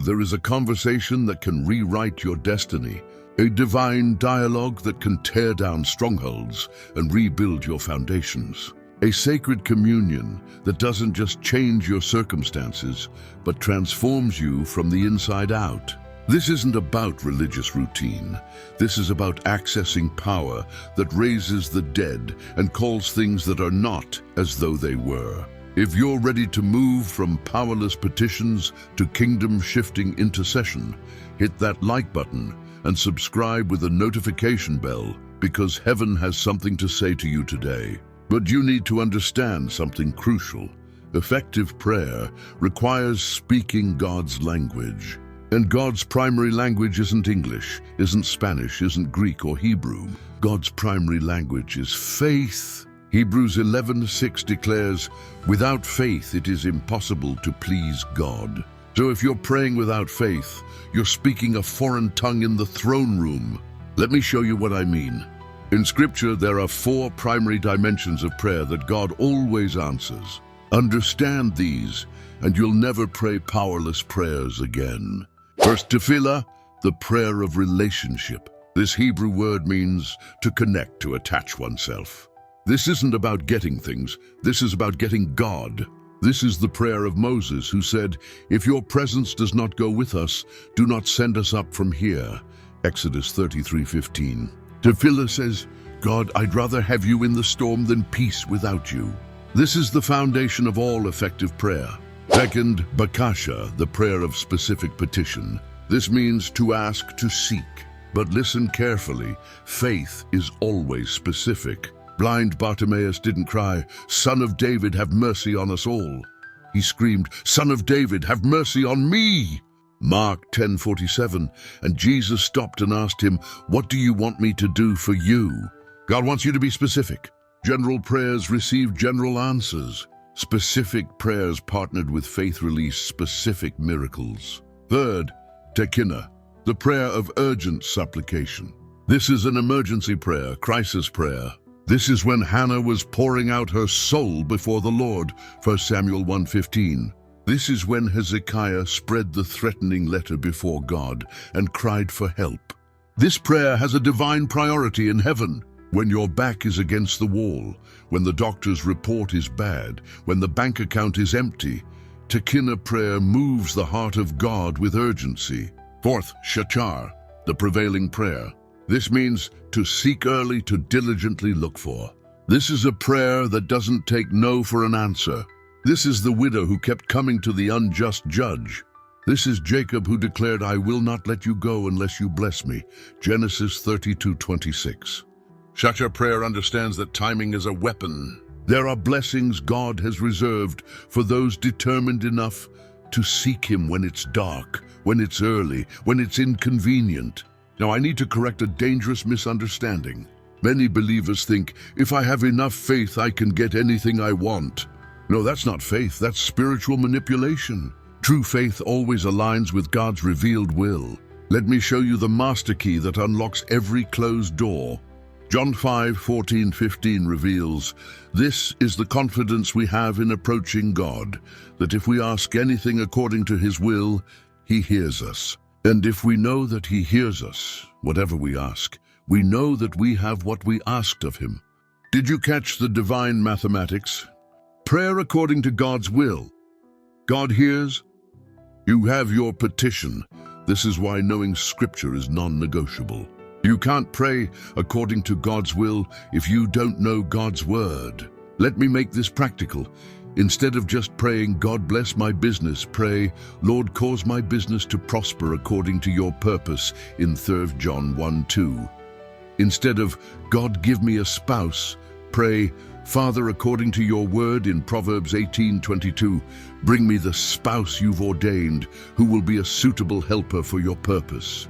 there is a conversation that can rewrite your destiny, a divine dialogue that can tear down strongholds and rebuild your foundations. A sacred communion that doesn't just change your circumstances, but transforms you from the inside out. This isn't about religious routine. This is about accessing power that raises the dead and calls things that are not as though they were. If you're ready to move from powerless petitions to kingdom-shifting intercession, hit that like button and subscribe with a notification bell, because heaven has something to say to you today. But you need to understand something crucial. Effective prayer requires speaking God's language. And God's primary language isn't English, isn't Spanish, isn't Greek or Hebrew. God's primary language is faith. Hebrews 11:6 declares, "Without faith it is impossible to please God." So if you're praying without faith, you're speaking a foreign tongue in the throne room. Let me show you what I mean. In Scripture, there are 4 primary dimensions of prayer that God always answers. Understand these, and you'll never pray powerless prayers again. First, tefillah, the prayer of relationship. This Hebrew word means to connect, to attach oneself. This isn't about getting things, this is about getting God. This is the prayer of Moses, who said, "If your presence does not go with us, do not send us up from here." Exodus 33:15. Tefillah says, "God, I'd rather have you in the storm than peace without you." This is the foundation of all effective prayer. Second, bakasha, the prayer of specific petition. This means to ask, to seek. But listen carefully, faith is always specific. Blind Bartimaeus didn't cry, "Son of David, have mercy on us all." He screamed, "Son of David, have mercy on me." Mark 10:47, and Jesus stopped and asked him, "What do you want me to do for you?" God wants you to be specific. General prayers receive general answers. Specific prayers partnered with faith release specific miracles. Third, tekinah, the prayer of urgent supplication. This is an emergency prayer, crisis prayer. This is when Hannah was pouring out her soul before the Lord, 1 Samuel 1:15. This is when Hezekiah spread the threatening letter before God and cried for help. This prayer has a divine priority in heaven. When your back is against the wall, when the doctor's report is bad, when the bank account is empty, tekinah prayer moves the heart of God with urgency. Fourth, shachar, the prevailing prayer. This means to seek early, to diligently look for. This is a prayer that doesn't take no for an answer. This is the widow who kept coming to the unjust judge. This is Jacob who declared, "I will not let you go unless you bless me." Genesis 32:26. Shachar prayer understands that timing is a weapon. There are blessings God has reserved for those determined enough to seek Him when it's dark, when it's early, when it's inconvenient. Now, I need to correct a dangerous misunderstanding. Many believers think, if I have enough faith, I can get anything I want. No, that's not faith, that's spiritual manipulation. True faith always aligns with God's revealed will. Let me show you the master key that unlocks every closed door. John 5:14-15 reveals, "This is the confidence we have in approaching God, that if we ask anything according to His will, He hears us. And if we know that He hears us, whatever we ask, we know that we have what we asked of Him." Did you catch the divine mathematics? Prayer according to God's will. God hears. You have your petition. This is why knowing Scripture is non-negotiable. You can't pray according to God's will if you don't know God's word. Let me make this practical. Instead of just praying, "God bless my business," pray, "Lord, cause my business to prosper according to your purpose," in 3 John 1:2. Instead of, "God, give me a spouse," pray, "Father, according to your word," in Proverbs 18:22, "bring me the spouse you've ordained, who will be a suitable helper for your purpose."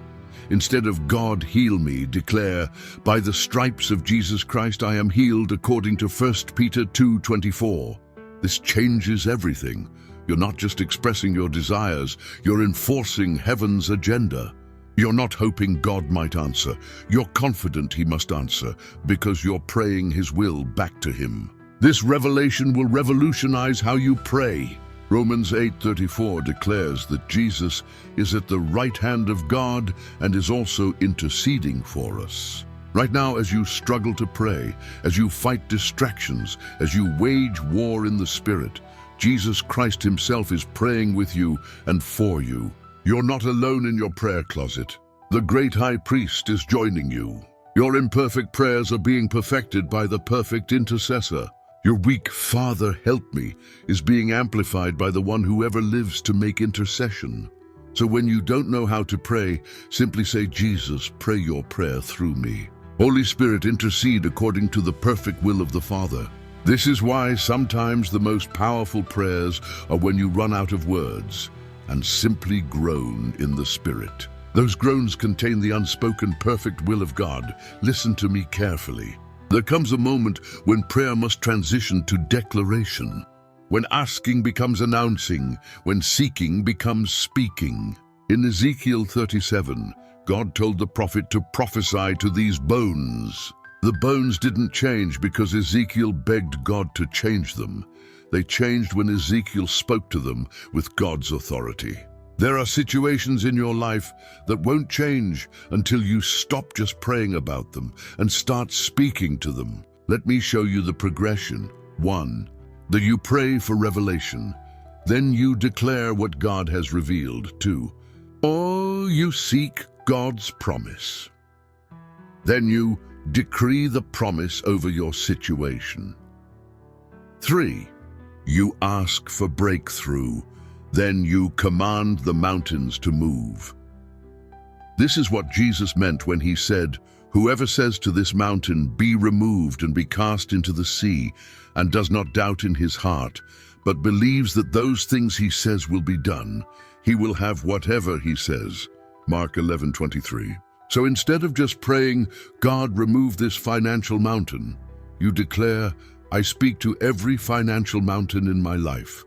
Instead of, "God, heal me," declare, "By the stripes of Jesus Christ I am healed," according to 1 Peter 2:24. This changes everything. You're not just expressing your desires, you're enforcing heaven's agenda. You're not hoping God might answer. You're confident He must answer because you're praying His will back to Him. This revelation will revolutionize how you pray. Romans 8:34 declares that Jesus is at the right hand of God and is also interceding for us. Right now, as you struggle to pray, as you fight distractions, as you wage war in the Spirit, Jesus Christ himself is praying with you and for you. You're not alone in your prayer closet. The great high priest is joining you. Your imperfect prayers are being perfected by the perfect intercessor. Your weak "Father, help me" is being amplified by the one who ever lives to make intercession. So when you don't know how to pray, simply say, "Jesus, pray your prayer through me." Holy Spirit, intercede according to the perfect will of the Father. This is why sometimes the most powerful prayers are when you run out of words and simply groan in the Spirit. Those groans contain the unspoken perfect will of God. Listen to me carefully. There comes a moment when prayer must transition to declaration, when asking becomes announcing, when seeking becomes speaking. In Ezekiel 37, God told the prophet to prophesy to these bones. The bones didn't change because Ezekiel begged God to change them. They changed when Ezekiel spoke to them with God's authority. There are situations in your life that won't change until you stop just praying about them and start speaking to them. Let me show you the progression. 1. That you pray for revelation. Then you declare what God has revealed. 2. Or you seek God's promise. Then you decree the promise over your situation. 3. You ask for breakthrough. Then you command the mountains to move. This is what Jesus meant when he said, "Whoever says to this mountain, 'Be removed and be cast into the sea,' and does not doubt in his heart, but believes that those things he says will be done, he will have whatever he says." Mark 11:23. So instead of just praying, "God, remove this financial mountain," you declare, "I speak to every financial mountain in my life.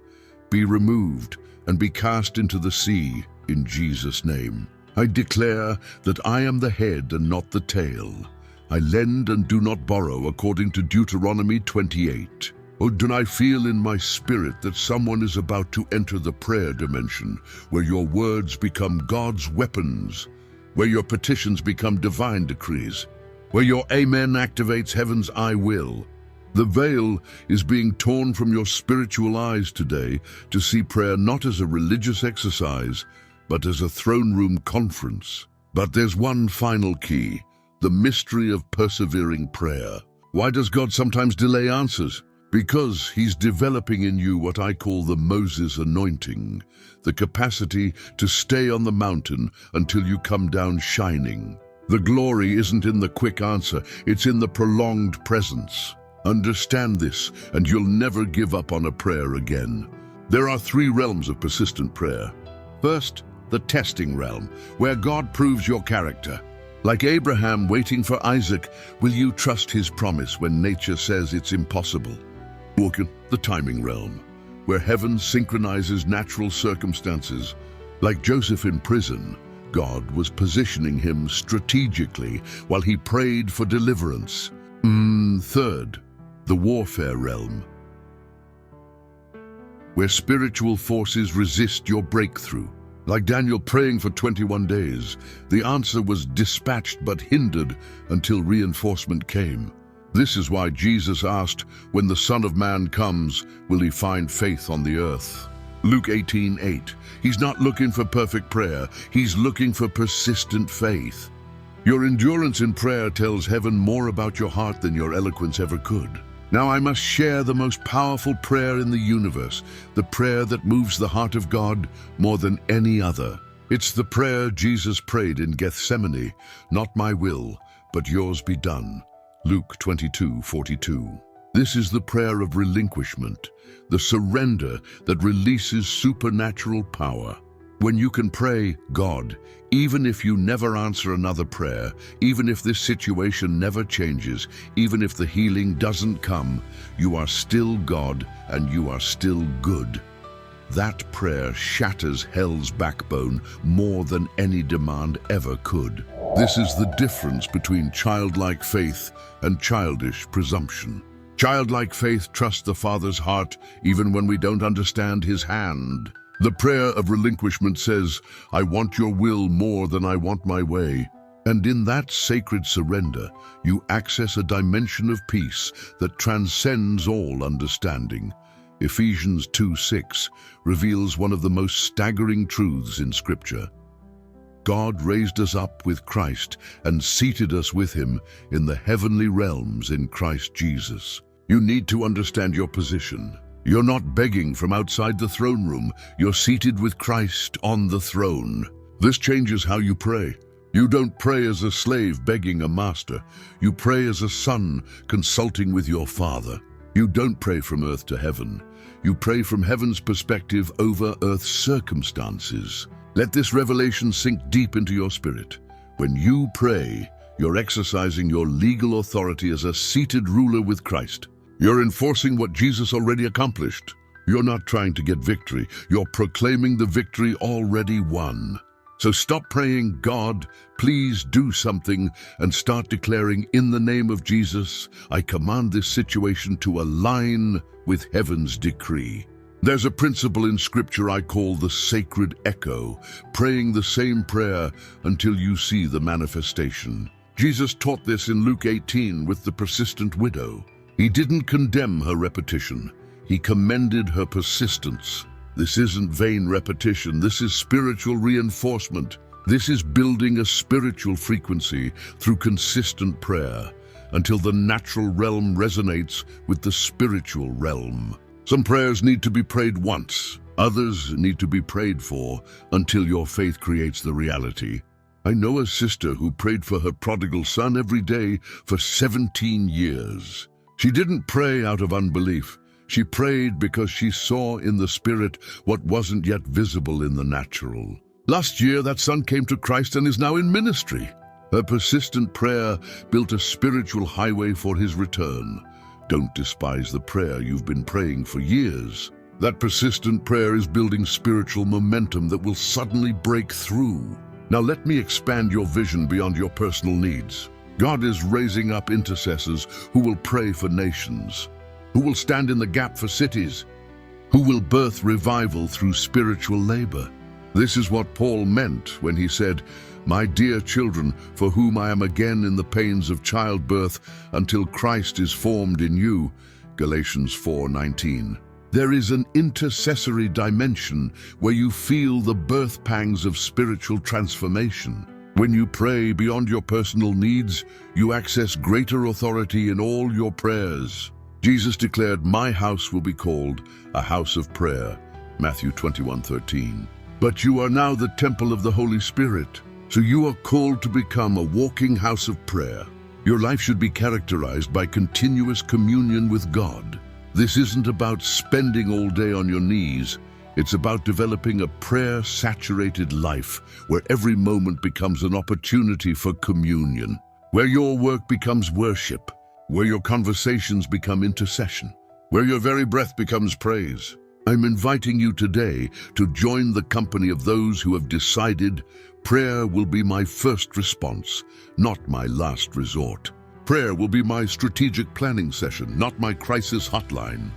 Be removed and be cast into the sea in Jesus' name. I declare that I am the head and not the tail. I lend and do not borrow, according to Deuteronomy 28. Oh, do I feel in my spirit that someone is about to enter the prayer dimension, where your words become God's weapons, where your petitions become divine decrees, where your amen activates heaven's "I will." The veil is being torn from your spiritual eyes today to see prayer not as a religious exercise, but as a throne room conference. But there's one final key, the mystery of persevering prayer. Why does God sometimes delay answers? Because he's developing in you what I call the Moses anointing, the capacity to stay on the mountain until you come down shining. The glory isn't in the quick answer, it's in the prolonged presence. Understand this, and you'll never give up on a prayer again. There are 3 realms of persistent prayer. First, the testing realm, where God proves your character. Like Abraham waiting for Isaac, will you trust his promise when nature says it's impossible? Second, the timing realm, where heaven synchronizes natural circumstances. Like Joseph in prison, God was positioning him strategically while he prayed for deliverance. Third, the warfare realm, where spiritual forces resist your breakthrough. Like Daniel praying for 21 days, the answer was dispatched but hindered until reinforcement came. This is why Jesus asked, "When the Son of Man comes, will he find faith on the earth?" Luke 18:8. He's not looking for perfect prayer, he's looking for persistent faith. Your endurance in prayer tells heaven more about your heart than your eloquence ever could. Now I must share the most powerful prayer in the universe, the prayer that moves the heart of God more than any other. It's the prayer Jesus prayed in Gethsemane, "Not my will, but yours be done." Luke 22:42. This is the prayer of relinquishment, the surrender that releases supernatural power. When you can pray, "God, even if you never answer another prayer, even if this situation never changes, even if the healing doesn't come, you are still God and you are still good." That prayer shatters hell's backbone more than any demand ever could. This is the difference between childlike faith and childish presumption. Childlike faith trusts the Father's heart even when we don't understand his hand. The prayer of relinquishment says, I want your will more than I want my way. And in that sacred surrender, you access a dimension of peace that transcends all understanding. Ephesians 2:6 reveals one of the most staggering truths in Scripture. God raised us up with Christ and seated us with him in the heavenly realms in Christ Jesus. You need to understand your position. You're not begging from outside the throne room. You're seated with Christ on the throne. This changes how you pray. You don't pray as a slave begging a master. You pray as a son consulting with your Father. You don't pray from earth to heaven. You pray from heaven's perspective over earth's circumstances. Let this revelation sink deep into your spirit. When you pray, you're exercising your legal authority as a seated ruler with Christ. You're enforcing what Jesus already accomplished. You're not trying to get victory. You're proclaiming the victory already won. So stop praying, God, please do something, and start declaring, in the name of Jesus, I command this situation to align with heaven's decree. There's a principle in Scripture I call the sacred echo, praying the same prayer until you see the manifestation. Jesus taught this in Luke 18 with the persistent widow. He didn't condemn her repetition. He commended her persistence. This isn't vain repetition. This is spiritual reinforcement. This is building a spiritual frequency through consistent prayer until the natural realm resonates with the spiritual realm. Some prayers need to be prayed once. Others need to be prayed for until your faith creates the reality. I know a sister who prayed for her prodigal son every day for 17 years. She didn't pray out of unbelief. She prayed because she saw in the Spirit what wasn't yet visible in the natural. Last year, that son came to Christ and is now in ministry. Her persistent prayer built a spiritual highway for his return. Don't despise the prayer you've been praying for years. That persistent prayer is building spiritual momentum that will suddenly break through. Now let me expand your vision beyond your personal needs. God is raising up intercessors who will pray for nations, who will stand in the gap for cities, who will birth revival through spiritual labor. This is what Paul meant when he said, My dear children, for whom I am again in the pains of childbirth until Christ is formed in you. Galatians 4:19. There is an intercessory dimension where you feel the birth pangs of spiritual transformation. When you pray beyond your personal needs, you access greater authority in all your prayers. Jesus declared, My house will be called a house of prayer. Matthew 21:13. But you are now the temple of the Holy Spirit, so you are called to become a walking house of prayer. Your life should be characterized by continuous communion with God. This isn't about spending all day on your knees. It's about developing a prayer-saturated life where every moment becomes an opportunity for communion, where your work becomes worship, where your conversations become intercession, where your very breath becomes praise. I'm inviting you today to join the company of those who have decided prayer will be my first response, not my last resort. Prayer will be my strategic planning session, not my crisis hotline.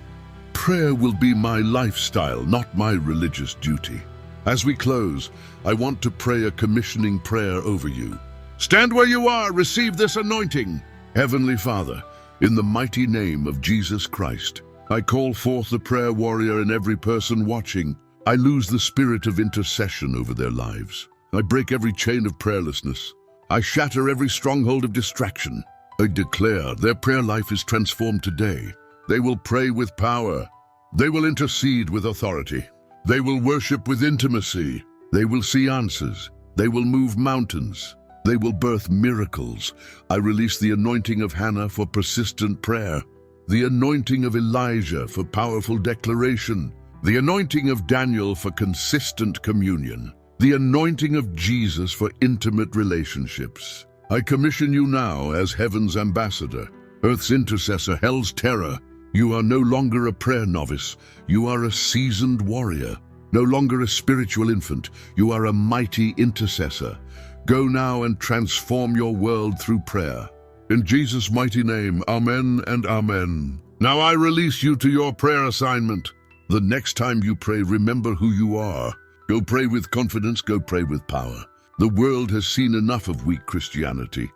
Prayer will be my lifestyle, not my religious duty. As we close, I want to pray a commissioning prayer over you. Stand where you are, receive this anointing. Heavenly Father, in the mighty name of Jesus Christ, I call forth the prayer warrior in every person watching. I lose the spirit of intercession over their lives. I break every chain of prayerlessness. I shatter every stronghold of distraction. I declare their prayer life is transformed today. They will pray with power. They will intercede with authority. They will worship with intimacy. They will see answers. They will move mountains. They will birth miracles. I release the anointing of Hannah for persistent prayer, the anointing of Elijah for powerful declaration, the anointing of Daniel for consistent communion, the anointing of Jesus for intimate relationships. I commission you now as heaven's ambassador, earth's intercessor, hell's terror. You are no longer a prayer novice. You are a seasoned warrior. No longer a spiritual infant. You are a mighty intercessor. Go now and transform your world through prayer. In Jesus' mighty name, amen and amen. Now I release you to your prayer assignment. The next time you pray, remember who you are. Go pray with confidence, go pray with power. The world has seen enough of weak Christianity.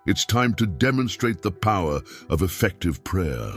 It's time to demonstrate the power of effective prayer.